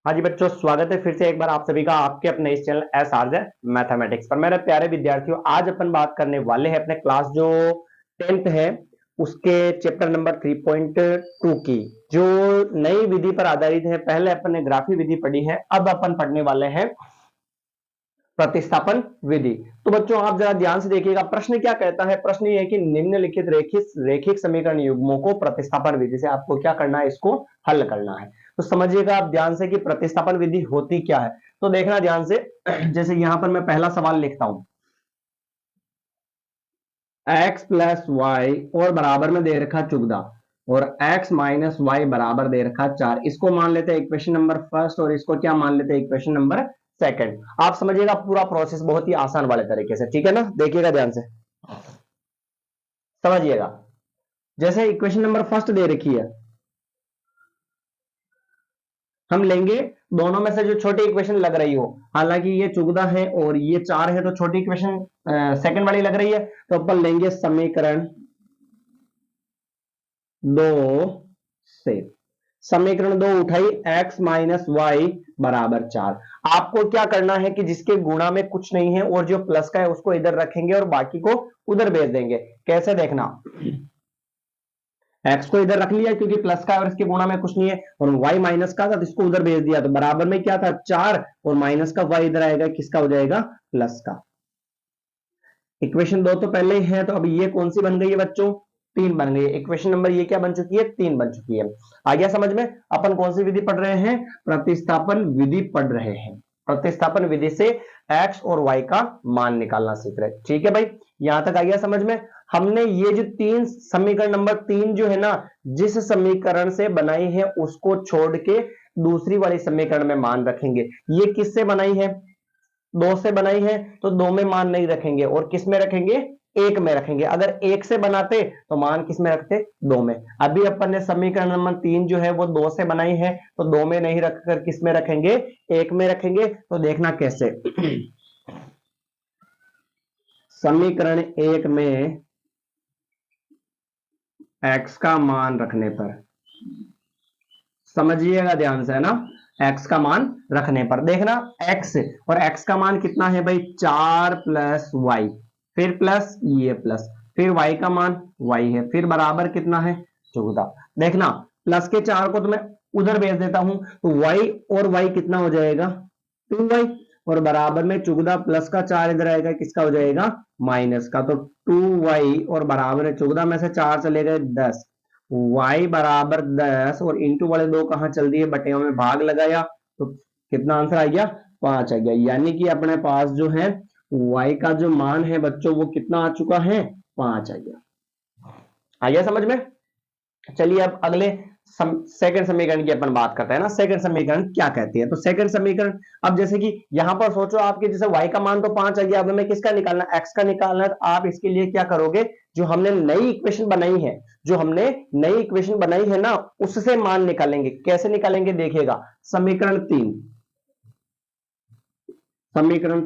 हाँ जी बच्चों, स्वागत है फिर से एक बार आप सभी का आपके अपने इस चैनल एस आर मैथमेटिक्स पर। मेरे प्यारे विद्यार्थियों, आज अपन बात करने वाले हैं अपने क्लास जो 10th है उसके चैप्टर नंबर 3.2 की, जो नई विधि पर आधारित है। पहले अपन ने ग्राफी विधि पढ़ी है, अब अपन पढ़ने वाले हैं प्रतिस्थापन विधि। तो बच्चों आप जरा ध्यान से देखिएगा, प्रश्न क्या कहता है। प्रश्न ये है कि निम्नलिखित रेखिक समीकरण युग्मों को प्रतिस्थापन विधि से आपको क्या करना है, इसको हल करना है। तो समझिएगा आप ध्यान से कि प्रतिस्थापन विधि होती क्या है। तो देखना ध्यान से, जैसे यहां पर मैं पहला सवाल लिखता हूं, x प्लस वाई और बराबर में दे रखा चुगदा, और x माइनस वाई बराबर दे रखा 4। इसको मान लेते हैं इक्वेशन नंबर फर्स्ट, और इसको क्या मान लेते हैं, इक्वेशन नंबर सेकंड। आप समझिएगा पूरा प्रोसेस बहुत ही आसान वाले तरीके से, ठीक है ना। देखिएगा ध्यान से, समझिएगा। जैसे इक्वेशन नंबर फर्स्ट दे रखी है, हम लेंगे दोनों में से जो छोटी इक्वेशन लग रही हो। हालांकि ये चुगदा है और ये 4 है, तो छोटी इक्वेशन सेकंड वाली लग रही है, तो अपन लेंगे समीकरण 2 से। समीकरण 2 उठाई, x माइनस वाई बराबर 4। आपको क्या करना है कि जिसके गुणा में कुछ नहीं है और जो प्लस का है उसको इधर रखेंगे और बाकी को उधर भेज देंगे। कैसे देखना, x को इधर रख लिया क्योंकि प्लस का है और इसके गुणा में कुछ नहीं है, और y माइनस का था तो इसको उधर भेज दिया, तो बराबर में क्या था 4, और माइनस का y इधर आएगा, किसका हो जाएगा, प्लस का। इक्वेशन 2 तो पहले ही है, तो अब ये कौन सी बन गई है बच्चों, 3 बन गई है। इक्वेशन नंबर ये क्या बन चुकी है, 3 बन चुकी है। आ गया समझ में। अपन कौन सी विधि पढ़ रहे हैं, प्रतिस्थापन विधि पढ़ रहे हैं। प्रतिस्थापन विधि से x और y का मान निकालना सीख रहे हैं, ठीक है भाई। यहां तक आ गया समझ में। हमने ये जो 3 समीकरण नंबर 3 जो है ना, जिस समीकरण से बनाई है उसको छोड़ के दूसरी वाली समीकरण में मान रखेंगे। ये किससे बनाई है, 2 से बनाई है, तो 2 में मान नहीं रखेंगे, और किस में रखेंगे, 1 में रखेंगे। अगर 1 से बनाते तो मान किस में रखते, 2 में। अभी अपन ने समीकरण नंबर 3 जो है वो 2 से बनाई है, तो 2 में नहीं रखकर किस में रखेंगे, 1 में रखेंगे। तो देखना कैसे, समीकरण 1 में x का मान रखने पर, समझिएगा ध्यान से, है ना। x का मान रखने पर देखना, x और x का मान कितना है भाई, 4 प्लस वाई, फिर प्लस ये प्लस, फिर y का मान y है, फिर बराबर कितना है 14। देखना प्लस के 4 को तो मैं उधर भेज देता हूं, तो y और y कितना हो जाएगा, 2y, और बराबर में 14 प्लस का 4 इधर आएगा, किसका हो जाएगा, माइनस का। तो 2y और बराबर है 14 में से 4 चले गए 10, y बराबर 10, और इंटू वाले 2 कहां चल दिए, बटियों में भाग लगाया, तो कितना आंसर आ गया, 5 आ गया। यानी कि अपने पास जो है y का जो मान है बच्चों वो कितना आ चुका है, 5 आ गया। आ गया समझ में। चलिए अब अगले सेकंड समीकरण की अपन बात करते हैं ना। सेकंड समीकरण क्या कहती है, तो सेकंड समीकरण, अब जैसे कि यहां पर सोचो आपके, जैसे y का मान तो 5 आ गया, अब हमें किसका निकालना, x का निकालना है। तो आप इसके लिए क्या करोगे, जो हमने नई इक्वेशन बनाई है, जो हमने नई इक्वेशन बनाई है ना, उससे मान निकालेंगे। कैसे निकालेंगे देखिएगा, समीकरण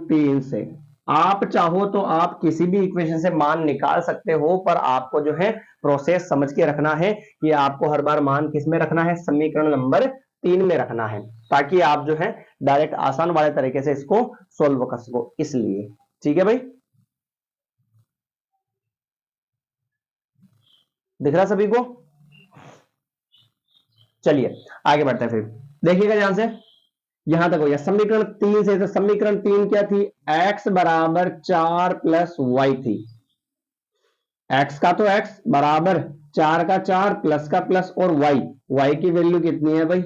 3 से आप चाहो तो आप किसी भी इक्वेशन से मान निकाल सकते हो, पर आपको जो है प्रोसेस समझ के रखना है कि आपको हर बार मान किस में रखना है, समीकरण नंबर 3 में रखना है, ताकि आप जो है डायरेक्ट आसान वाले तरीके से इसको सोल्व कर सको, इसलिए। ठीक है भाई, दिख रहा सभी को। चलिए आगे बढ़ते हैं, फिर देखिएगा ध्यान से, यहां तक हो गया समीकरण 3 से। तो समीकरण 3 क्या थी, x बराबर 4 प्लस वाई थी। x का तो x बराबर 4 का 4 प्लस का प्लस, और y की वैल्यू कितनी है भाई,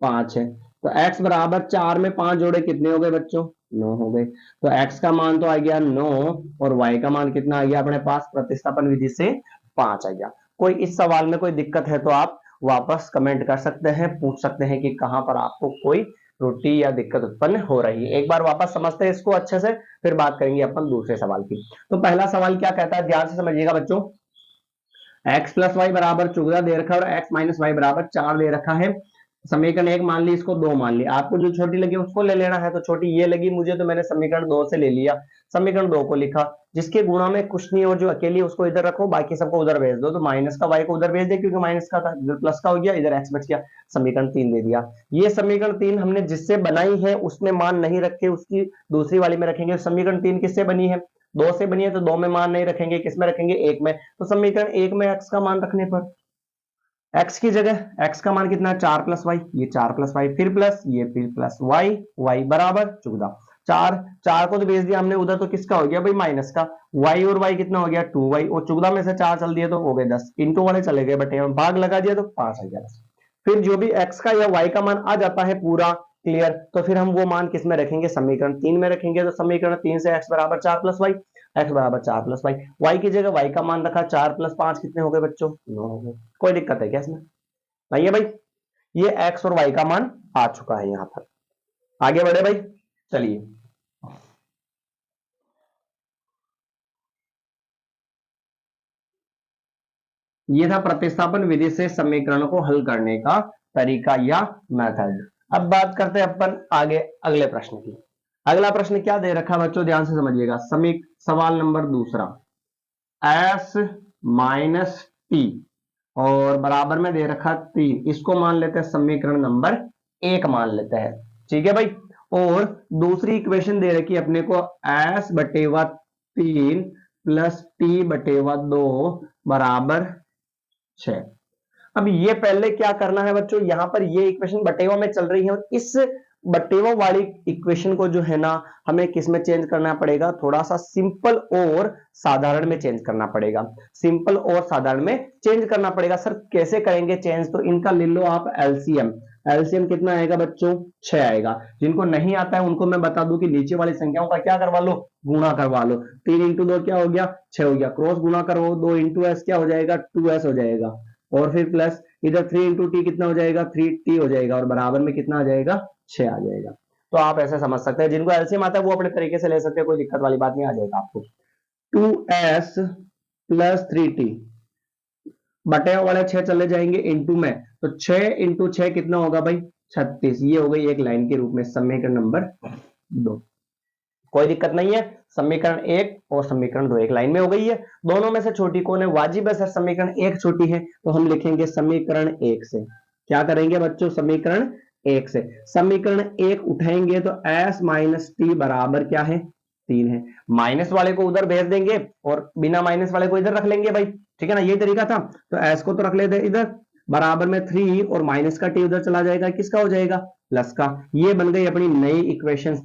5 है। तो x बराबर 4 में 5 जोड़े कितने हो गए बच्चों, 9 हो गए। तो x का मान तो आ गया 9, और y का मान कितना आ गया अपने पास, प्रतिस्थापन विधि से 5 आ गया। कोई इस सवाल में कोई दिक्कत है तो आप वापस कमेंट कर सकते हैं, पूछ सकते हैं कि कहां पर आपको कोई त्रुटि या दिक्कत उत्पन्न हो रही है। एक बार वापस समझते हैं इसको अच्छे से, फिर बात करेंगे अपन दूसरे सवाल की। तो पहला सवाल क्या कहता है, ध्यान से समझिएगा बच्चों, x प्लस वाई बराबर 14 दे रखा है और x माइनस वाई बराबर 4 दे रखा है। समीकरण 1 मान ली, इसको 2 मान ली। आपको जो छोटी लगी उसको ले लेना है, तो छोटी ये लगी मुझे, तो मैंने समीकरण 2 से ले लिया, समीकरण 2 को लिखा। जिसके गुणा में कुछ नहीं और जो अकेली उसको इधर रखो, बाकी सबको उधर भेज दो। तो माइनस का y को उधर भेज दे क्योंकि माइनस का था, इधर प्लस का हो गया, इधर x बच गया, समीकरण 3 दे दिया। ये समीकरण 3 हमने जिससे बनाई है उसमें मान नहीं रखे, उसकी दूसरी वाली में रखेंगे। समीकरण 3 किससे बनी है? 2 से बनी है, तो 2 में मान नहीं रखेंगे, किस में रखेंगे? 1 में। तो समीकरण 1 में x का मान रखने पर x की जगह x का मान कितना है? 4 प्लस वाई, ये 4 प्लस वाई, फिर प्लस ये, फिर प्लस वाई, वाई बराबर 14। 4 को तो भेज दिया हमने उधर, तो किसका हो गया भाई? माइनस का। y और y कितना हो गया? 2y, और 14 में से 4 चल दिए तो हो गए 10, इंटू वाले चले गए बटे में, भाग लगा दिया तो 5 आ गया। फिर जो भी x का या y का मान आ जाता है पूरा क्लियर, तो फिर हम वो मान किस में रखेंगे? समीकरण 3 में रखेंगे। तो समीकरण 3 से x बराबर 4 प्लस वाई, x बराबर 4 प्लस वाई, y की जगह y का मान रखा 4 प्लस 5 कितने हो गए बच्चों? 9 हो गए। कोई दिक्कत है क्या इसमें? नहीं है भाई। ये x और y का मान आ चुका है यहां पर। आगे बढ़े भाई, चलिए। ये था प्रतिस्थापन विधि से समीकरण को हल करने का तरीका या मेथड। अब बात करते हैं अपन आगे अगले प्रश्न की। अगला प्रश्न क्या दे रखा है बच्चों? ध्यान से समझिएगा। सवाल नंबर दूसरा, s माइनस टी और बराबर में दे रखा 3, इसको मान लेते हैं समीकरण नंबर 1 मान लेते हैं, ठीक है भाई। और दूसरी इक्वेशन दे रखी है अपने को s बटेवा 3 प्लस टी बटेवा 2 बराबर 6। अब ये पहले क्या करना है बच्चों? यहां पर ये इक्वेशन बटेवा में चल रही है और इस बटेवा वाली इक्वेशन को जो है ना हमें किस में चेंज करना पड़ेगा? थोड़ा सा सिंपल और साधारण में चेंज करना पड़ेगा। सिंपल और साधारण में चेंज करना पड़ेगा। सर कैसे करेंगे चेंज? तो इनका ले लो आप एलसीएम। एलसीएम कितना आएगा बच्चों? 6 आएगा। जिनको नहीं आता है उनको मैं बता दूं कि नीचे वाली संख्याओं का क्या करवा लो? गुणा करवा लो। 3 इंटू 2 क्या हो गया? 6 हो गया। क्रॉस गुणा करो, 2 इंटू एस क्या हो जाएगा? 2s हो जाएगा। और फिर प्लस इधर 3 इंटू टी कितना हो जाएगा? 3t हो जाएगा। और बराबर में कितना आ जाएगा? 6 आ जाएगा। तो आप ऐसे समझ सकते हैं। जिनको एलसीएम आता है वो अपने तरीके से ले सकते हैं, कोई दिक्कत वाली बात नहीं, आ जाएगा आपको। 2s प्लस 3t बटे वाले 6 चले जाएंगे इंटू में, तो 6 इंटू 6 कितना होगा भाई? 36। ये हो गई एक लाइन के रूप में समीकरण नंबर 2। कोई दिक्कत नहीं है। समीकरण 1 और समीकरण 2 एक लाइन में हो गई है। दोनों में से छोटी कौन है? वाजिब है सर समीकरण 1 छोटी है, तो हम लिखेंगे समीकरण 1 से। क्या करेंगे बच्चों? समीकरण 1 से समीकरण 1 उठाएंगे तो s माइनस टी बराबर क्या है? 3 है। माइनस वाले को उधर भेज देंगे और बिना माइनस वाले को इधर रख लेंगे भाई, ठीक है ना? ये तरीका था। तो s को तो रख लेते इधर, बराबर में 3 और माइनस का टी उधर चला जाएगा, किसका हो जाएगा? प्लस का। ये बन गई अपनी नई इक्वेशन।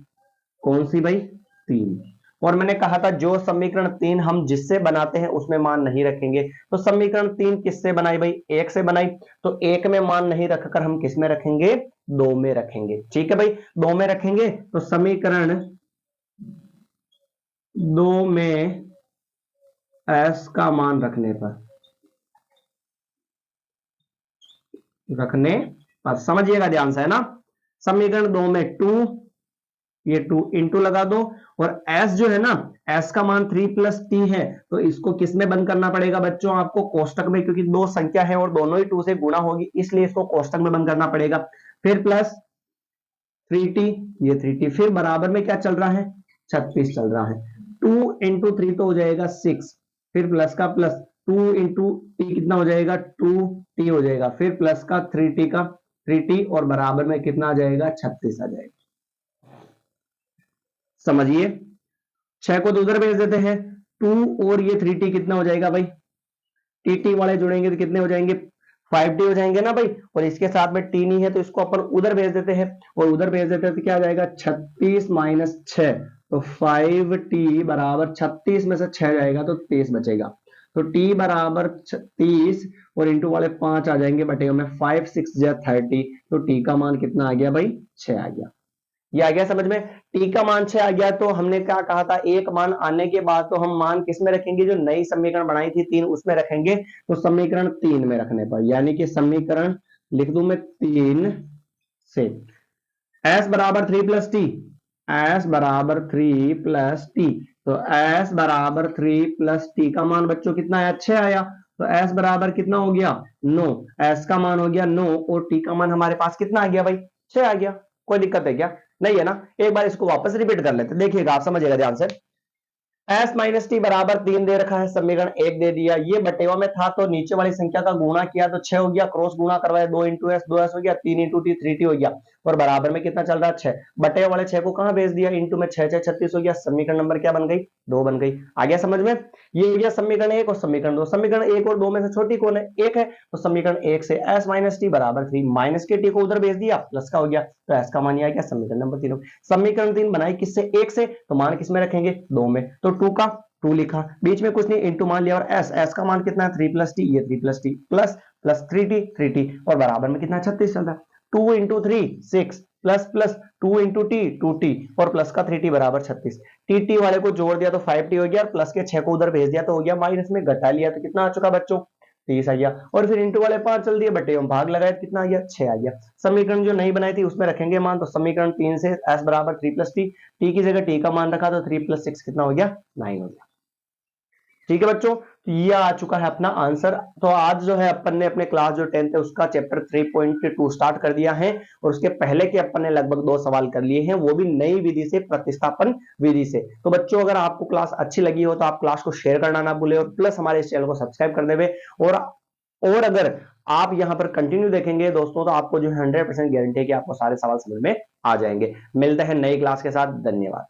कौन सी भाई? 3। और मैंने कहा था जो समीकरण 3 हम जिससे बनाते हैं उसमें मान नहीं रखेंगे। तो समीकरण 3 किससे बनाई भाई? 1 से बनाई। तो 1 में मान नहीं रखकर हम किस में रखेंगे? 2 में रखेंगे, ठीक है भाई। 2 में रखेंगे तो समीकरण 2 में s का मान रखने पर समझिएगा ध्यान से, है ना? समीकरण 2 में 2, ये 2 इंटू लगा दो, और s जो है ना, s का मान 3 प्लस टी है, तो इसको किस में बंद करना पड़ेगा बच्चों? आपको कोष्टक में, क्योंकि दो संख्या है और दोनों ही 2 से गुणा होगी, इसलिए इसको कोष्टक में बंद करना पड़ेगा। फिर प्लस 3t, ये 3t, फिर बराबर में क्या चल रहा है? 36 चल रहा है। 2 इंटू 3 तो हो जाएगा 6, फिर प्लस का प्लस 2 इंटू टी कितना हो जाएगा? 2t हो जाएगा। फिर प्लस का 3t का 3t और बराबर में कितना आ जाएगा? 36 आ जाएगा। समझिए, 6 को तो उधर भेज देते हैं, 2 और ये 3t कितना हो जाएगा भाई? टी वाले जुड़ेंगे तो कितने हो जाएंगे? 5t हो जाएंगे ना भाई। और इसके साथ में t नहीं है तो इसको अपन उधर भेज देते हैं, और उधर भेज देते हैं तो क्या आ जाएगा? 36 माइनस 6, तो 5t बराबर 36 में से 6 जाएगा तो 23 बचेगा। तो t बराबर 30 और इंटू वाले 5 आ जाएंगे बटे में, 5 6 या 30, तो t का मान कितना आ गया भाई? 6 आ गया। ये आ गया समझ में? टी का मान 6 आ गया। तो हमने क्या कहा था? एक मान आने के बाद तो हम मान किस में रखेंगे? जो नई समीकरण बनाई थी 3 उसमें रखेंगे। तो समीकरण 3 में रखने पर, यानी कि समीकरण लिख दूं मैं 3 से s बराबर 3 प्लस टी, s बराबर 3 प्लस टी, तो s बराबर 3 प्लस टी का मान बच्चों कितना आया? 6 आया। तो s बराबर कितना हो गया? 9। s का मान हो गया 9 और t का मान हमारे पास कितना आ गया भाई? 6 आ गया। कोई दिक्कत है क्या? नहीं है ना? एक बार इसको वापस रिपीट कर लेते, देखिएगा आप समझिएगा ध्यान से। एस माइनस टी बराबर 3 दे रखा है, समीकरण 1 दे दिया, ये बटेवा में था तो नीचे वाली संख्या का गुणा किया तो 6 हो गया, क्रॉस गुणा करवाया 2 इंटू एस, 2s हो गया, 3 इंटू टी 3t हो गया, और बराबर में कितना चल रहा है 6, बटेवा वाले 6 को कहां भेज दिया, इंटू में 6 6 36 हो गया, समीकरण नंबर क्या बन गई 2 बन गई। आ गया समझ में? ये हो गया समीकरण 1 और समीकरण 2। समीकरण 1 और 2 में से छोटी कौन है, 1 है, तो समीकरण 1 से s माइनस टी बराबर 3, माइनस के टी को उधर भेज दिया, प्लस का हो गया, तो s का मान आ गया समीकरण नंबर 3। समीकरण 3 बनाई किससे, 1 से, तो मान किस में रखेंगे 2 में, तो 2 का 2 लिखा, बीच में कुछ नहीं, इंटू मान लिया, और s का मान कितना है 3 प्लस टी, ये 3 plus T plus plus 3t और बराबर में कितना 36 चल रहा है, 2 into 3 6 plus plus 2 into T 2t और प्लस का 3t बराबर 36, टी वाले को जोड़ दिया तो 5t हो गया, प्लस के 6 को उधर भेज दिया तो हो गया, माइनस में घटा लिया तो कितना आ चुका बच्चों 30 आ गया, और फिर इंटू वाले 5 चल दिए, बटे में भाग लगाए कितना आ गया 6 आ गया। समीकरण जो नहीं बनाई थी उसमें रखेंगे मान, तो समीकरण 3 से s बराबर 3 प्लस टी की जगह t का मान रखा तो 3 प्लस 6 कितना हो गया 9 हो गया। ठीक है बच्चों, तो ये आ चुका है अपना आंसर। तो आज जो है अपन ने अपने क्लास जो 10th है उसका चैप्टर 3.2 स्टार्ट कर दिया है, और उसके पहले के अपन ने लगभग 2 सवाल कर लिए हैं, वो भी नई विधि से, प्रतिस्थापन विधि से। तो बच्चों अगर आपको क्लास अच्छी लगी हो तो आप क्लास को शेयर करना ना भूले, और प्लस हमारे इस चैनल को सब्सक्राइब कर देवे, और अगर आप यहां पर कंटिन्यू देखेंगे दोस्तों तो आपको जो 100% गारंटी है कि आपको सारे सवाल समझ में आ जाएंगे। मिलते हैं नई क्लास के साथ, धन्यवाद।